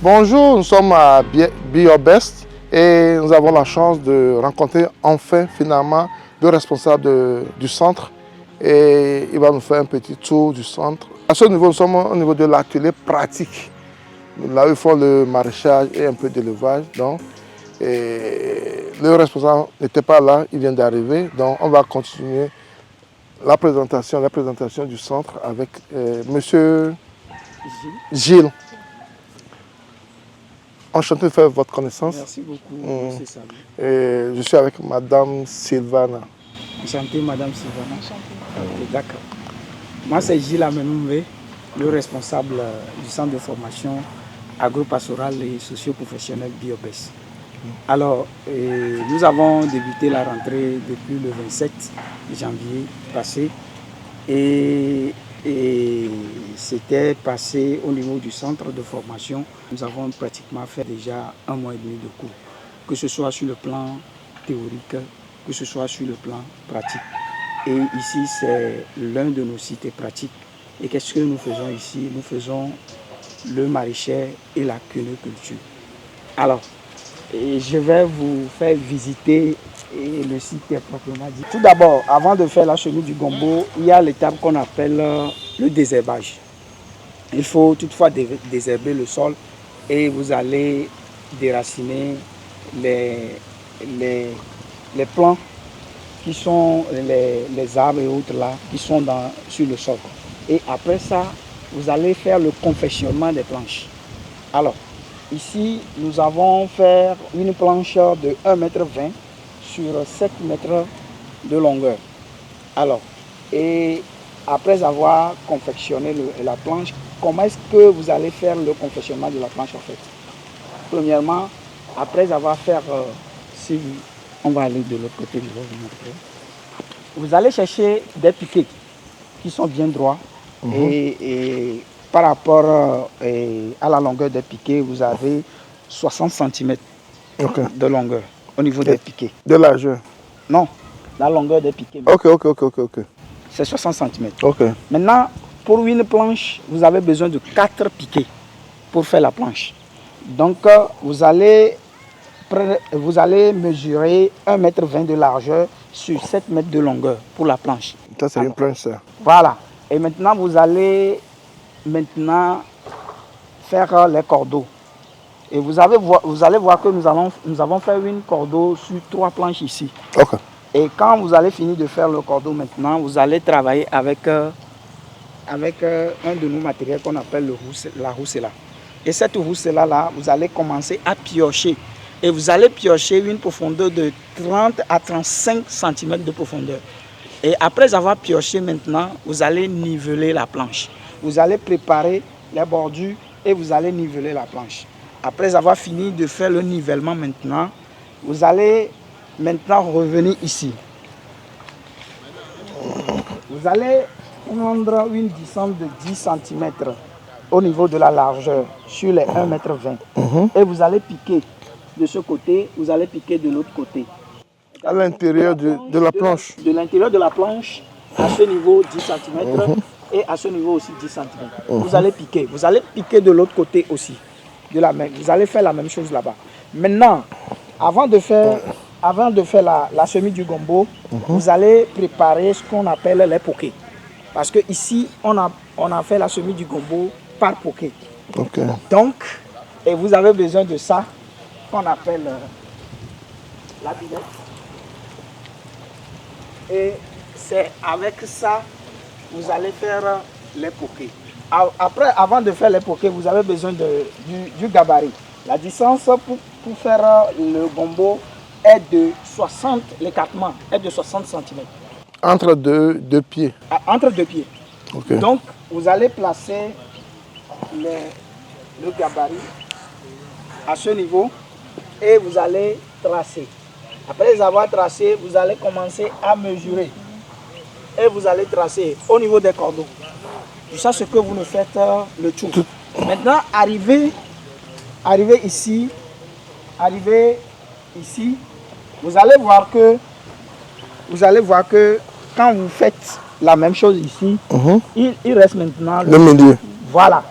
Bonjour, nous sommes à BioBest et nous avons la chance de rencontrer enfin finalement le responsable du centre et il va nous faire un petit tour du centre. À ce niveau, nous sommes au niveau de l'atelier pratique. Là où ils font le maraîchage et un peu d'élevage. Le responsable n'était pas là, il vient d'arriver. Donc on va continuer la présentation du centre avec Monsieur Gilles. Enchanté de faire votre connaissance. Merci beaucoup, monsieur Salut. Je suis avec Madame Sylvana. Enchanté, Madame Sylvana. D'accord. Moi, c'est Gilles Amenoumbé, le responsable du centre de formation agro-pastoral et socio-professionnel BioBest. Alors, nous avons débuté la rentrée depuis le 27 janvier passé et c'était passé au niveau du centre de formation. Nous avons pratiquement fait déjà 1 mois et demi de cours, que ce soit sur le plan théorique, que ce soit sur le plan pratique. Et ici, c'est l'un de nos sites pratiques. Et qu'est-ce que nous faisons ici? Nous faisons le maraîcher et la quinoculture. Alors, je vais vous faire visiter le site proprement dit. Tout d'abord, avant de faire la chenille du gombo, il y a l'étape qu'on appelle le désherbage. Il faut toutefois désherber le sol et vous allez déraciner les plants qui sont les arbres et autres là qui sont sur le sol. Et après ça, vous allez faire le confectionnement des planches. Alors, ici, nous avons fait une planche de 1,20 m sur 7 mètres de longueur. Alors, et après avoir confectionné la planche, comment est-ce que vous allez faire le confectionnement de la planche en fait? Premièrement, après avoir fait, si on va aller de l'autre côté, je vais vous montrer. Vous allez chercher des piquets qui sont bien droits et par rapport à la longueur des piquets, vous avez 60 cm de longueur au niveau des piquets. De largeur? Non, la longueur des piquets. Ok. C'est 60 cm. Ok. Maintenant, pour une planche, vous avez besoin de 4 piquets pour faire la planche. Donc, vous allez mesurer 1,20 m de largeur sur 7 mètres de longueur pour la planche. Ça, c'est une planche, ça. Voilà. Et maintenant, vous allez faire les cordeaux. Et vous allez voir que nous avons fait une cordeau sur 3 planches ici. Ok. Et quand vous allez finir de faire le cordeau maintenant, vous allez travailler avec un de nos matériels qu'on appelle la roussela. Et cette roussela-là, vous allez commencer à piocher. Et vous allez piocher une profondeur de 30 à 35 cm de profondeur. Et après avoir pioché maintenant, vous allez niveler la planche. Vous allez préparer les bordures et vous allez niveler la planche. Après avoir fini de faire le nivellement maintenant, vous allez maintenant revenir ici. Vous allez prendre une distance de 10 cm au niveau de la largeur sur les 1,20 m. Et vous allez piquer de ce côté, vous allez piquer de l'autre côté. À l'intérieur de la planche? De l'intérieur de la planche, à ce niveau 10 cm et à ce niveau aussi 10 cm. Vous allez piquer de l'autre côté aussi. Vous allez faire la même chose là-bas. Maintenant, avant de faire la semis du gombo, vous allez préparer ce qu'on appelle les pokés. Parce que ici, on a fait la semis du gombo par poké. Okay. Donc, et vous avez besoin de ça, qu'on appelle la binette. Et c'est avec ça, vous allez faire les pokés. Après, avant de faire les pokés, vous avez besoin du gabarit. La distance pour faire le gombo est de 60, l'écartement est de 60 cm. Entre deux pieds? Entre 2 pieds. Okay. Donc, vous allez placer le gabarit à ce niveau et vous allez tracer. Après avoir tracé, vous allez commencer à mesurer. Et vous allez tracer au niveau des cordeaux. Jusqu'à ce que vous ne faites le tour. Maintenant, arrivez ici, vous allez voir que quand vous faites la même chose ici, il reste maintenant le milieu. Voilà.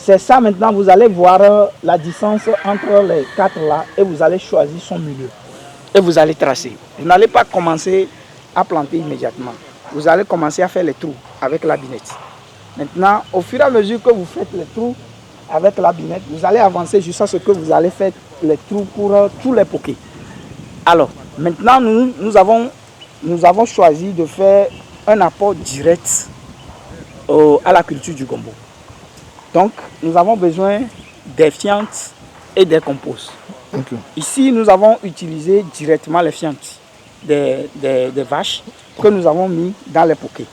C'est ça maintenant, vous allez voir la distance entre les 4 là et vous allez choisir son milieu. Et vous allez tracer. Vous n'allez pas commencer à planter immédiatement. Vous allez commencer à faire les trous avec la binette. Maintenant, au fur et à mesure que vous faites les trous avec la binette, vous allez avancer jusqu'à ce que vous allez faire les trous pour tous les pokés. Alors, maintenant, nous avons choisi de faire un apport direct à la culture du gombo. Donc, nous avons besoin des fientes et des composts. Okay. Ici, nous avons utilisé directement les fientes des vaches que nous avons mis dans les pokés.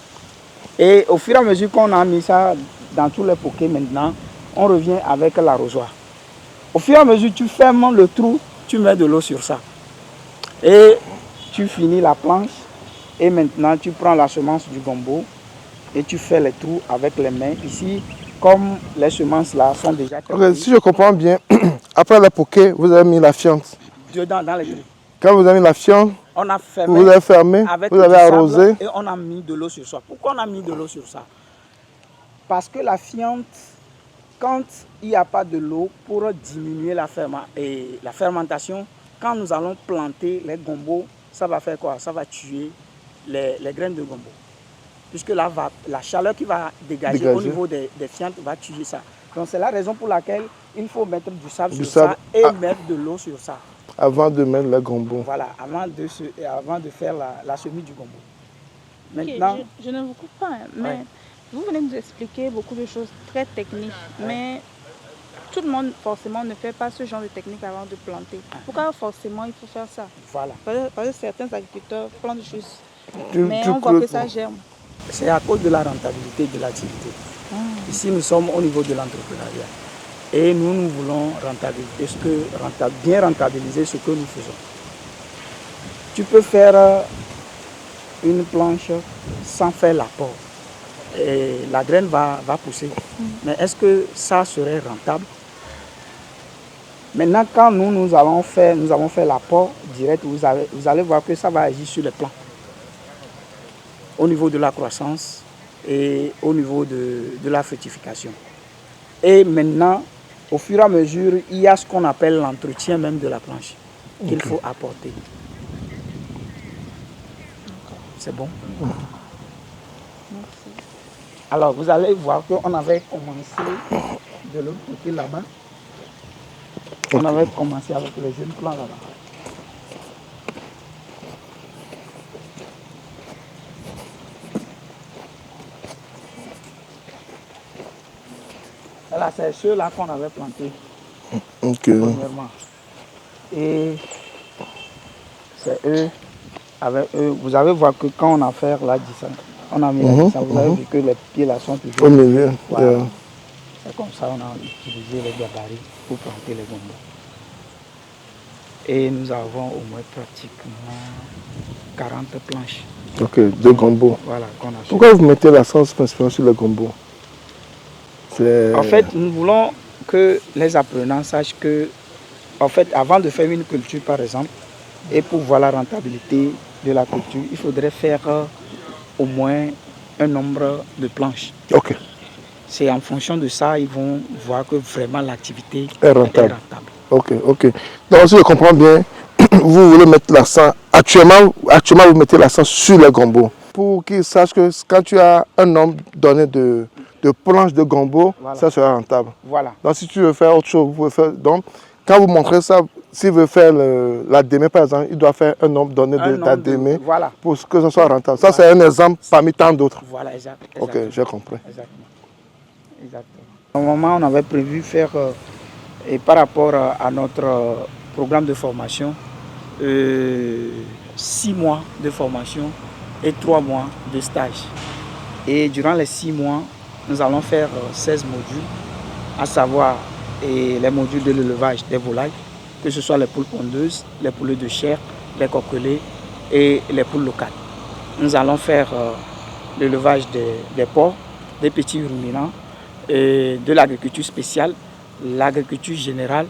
Et au fur et à mesure qu'on a mis ça dans tous les pokés maintenant, on revient avec l'arrosoir. Au fur et à mesure, tu fermes le trou, tu mets de l'eau sur ça. Et tu finis la planche. Et maintenant, tu prends la semence du gombo et tu fais les trous avec les mains. Ici, comme les semences là sont déjà... Okay, si je comprends bien, après le poké, vous avez mis la fiente. Dedans, dans les trous. Quand vous avez mis la fiente, on a fermé, vous avez fermé, vous avez arrosé. Et on a mis de l'eau sur ça. Pourquoi on a mis de l'eau sur ça? Parce que la fiente, quand il n'y a pas de l'eau, pour diminuer la fermentation, quand nous allons planter les gombos, ça va faire quoi? Ça va tuer les graines de gombo. Puisque la chaleur qui va dégager au niveau des fientes va tuer ça. Donc c'est la raison pour laquelle il faut mettre du sable sur ça et mettre de l'eau sur ça. Avant de mettre le gombo. Voilà, avant de faire la semis du gombo. Maintenant, okay, je ne vous coupe pas, mais ouais. Vous venez de nous expliquer beaucoup de choses très techniques, mais tout le monde forcément ne fait pas ce genre de technique avant de planter. Pourquoi forcément il faut faire ça? Voilà. Parce que certains agriculteurs plantent juste, mais on voit que ça germe. C'est à cause de la rentabilité de l'activité. Ici, nous sommes au niveau de l'entrepreneuriat. Et nous voulons bien rentabiliser ce que nous faisons. Tu peux faire une planche sans faire l'apport. Et la graine va pousser. Mais est-ce que ça serait rentable? Maintenant, quand nous avons fait l'apport direct, vous allez voir que ça va agir sur les plants. Au niveau de la croissance et au niveau de la fructification. Et maintenant, au fur et à mesure, il y a ce qu'on appelle l'entretien même de la planche qu'il faut apporter. C'est bon? Merci. Alors, vous allez voir qu'on avait commencé de l'autre côté là-bas. On avait commencé avec les jeunes plants là-bas. Là, c'est ceux-là qu'on avait plantés premièrement. Et c'est eux, avec eux. Vous allez voir que quand on a fait la distance, on a mis la distance, vous avez vu que les pieds là sont toujours au milieu. Voilà. Yeah. C'est comme ça qu'on a utilisé les gabarits pour planter les gombos. Et nous avons au moins pratiquement 40 planches. Ok, de gombo. Voilà, pourquoi vous mettez l'accent principalement sur le gombo? En fait, nous voulons que les apprenants sachent que, en fait, avant de faire une culture, par exemple, et pour voir la rentabilité de la culture, il faudrait faire au moins un nombre de planches. Ok. C'est en fonction de ça, ils vont voir que vraiment l'activité est rentable. Ok, ok. Donc, si je comprends bien, vous voulez mettre l'accent, actuellement, vous mettez l'accent sur le gombo. Pour qu'ils sachent que quand tu as un nombre donné de planches de gombo, voilà, ça sera rentable. Voilà. Donc si tu veux faire autre chose, vous pouvez faire. Donc, quand vous montrez ça, s'il veut faire la démé, par exemple, il doit faire un nombre donné de démé, voilà, pour que ce soit rentable. Ça, voilà, c'est un exemple parmi tant d'autres. Voilà, exactement. Ok, j'ai compris. Exactement. Au moment, on avait prévu faire, et par rapport à notre programme de formation, 6 mois de formation et 3 mois de stage. Et durant les 6 mois, nous allons faire 16 modules, à savoir les modules de l'élevage des volailles, que ce soit les poules pondeuses, les poulets de chair, les coquelets et les poules locales. Nous allons faire l'élevage des porcs, des petits ruminants, et de l'agriculture spéciale, l'agriculture générale.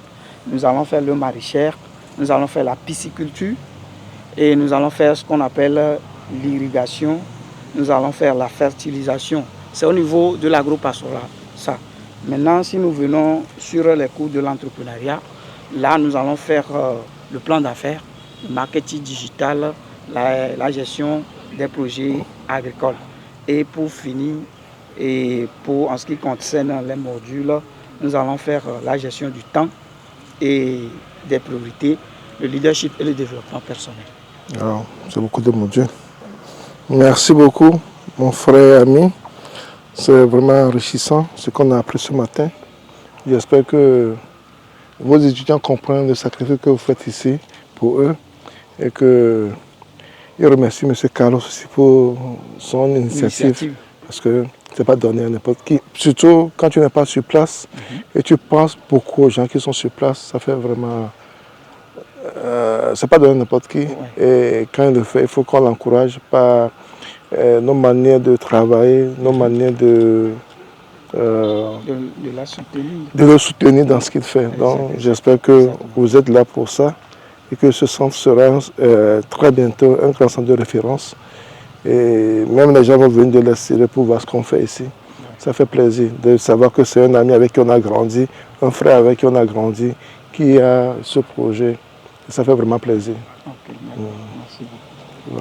Nous allons faire le maraîchère, nous allons faire la pisciculture et nous allons faire ce qu'on appelle l'irrigation, nous allons faire la fertilisation. C'est au niveau de l'agro-pastoral, ça. Maintenant, si nous venons sur les cours de l'entrepreneuriat, là, nous allons faire le plan d'affaires, le marketing digital, la gestion des projets agricoles. Et pour finir, en ce qui concerne les modules, nous allons faire la gestion du temps et des priorités, le leadership et le développement personnel. C'est beaucoup de modules. Merci beaucoup, mon frère et ami. C'est vraiment enrichissant ce qu'on a appris ce matin. J'espère que vos étudiants comprennent le sacrifice que vous faites ici pour eux et que je remercie M. Carlos aussi pour son initiative. Parce que ce n'est pas donné à n'importe qui. Surtout quand tu n'es pas sur place et tu penses beaucoup aux gens qui sont sur place, ça fait vraiment... c'est pas donné à n'importe qui. Et quand il le fait, il faut qu'on l'encourage par nos manières de travailler, nos manières de le soutenir dans ce qu'il fait. Donc j'espère que vous êtes là pour ça et que ce centre sera très bientôt un grand centre de référence. Et même les gens vont venir de l'extérieur pour voir ce qu'on fait ici. Ça fait plaisir de savoir que c'est un ami avec qui on a grandi, un frère avec qui on a grandi, qui a ce projet. Et ça fait vraiment plaisir. Merci beaucoup.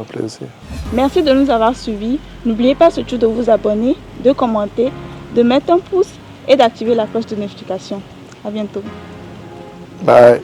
Plaisir. Merci de nous avoir suivis. N'oubliez pas surtout de vous abonner, de commenter, de mettre un pouce et d'activer la cloche de notification. À bientôt. Bye.